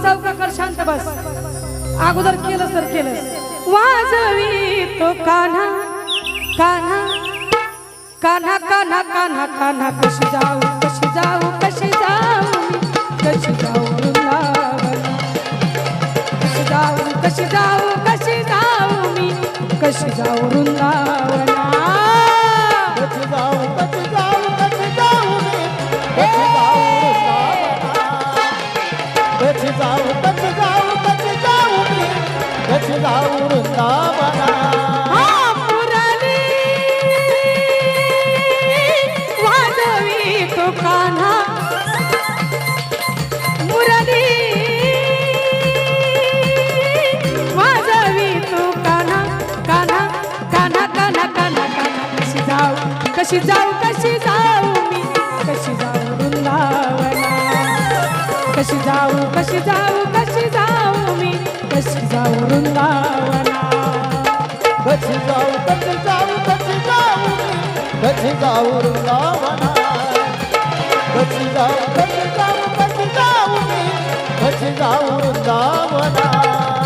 चौका कर शांत बस अगोदर केलं तर केलं वाजवी तो कान्हा कान्हा कान्हा कान्हा कान्हा कान्हा कशी जाऊ कशी जाऊ कशी जाऊ कशी जाऊ वृंदावना कशी जाऊ कशी जाऊ कशी जाऊ मी कशी जाऊ वृंदावना कशी जाऊ कशी जाऊ कशी जाऊ मी कशी जाऊ वृंदावना कशी जाऊ कशी जाऊ मी कशी जाऊ वृंदावना कान्हा मुरली वाजवी तू कान्हा कान्हा कान्हा कान्हा कान्हा कान्हा कशी जाऊ कशी जाऊ मी कशी जाऊ वृंदावना कशी जाऊ कशी जाऊ कशी जाऊ मी कशी जाऊ वृंदावना कशी जाऊ कशी जाऊ कशी जाऊ मी कशी जाऊ वृंदावना कशी जाऊ कशी जाऊ कशी जाऊ मी कशी जाऊ वृंदावना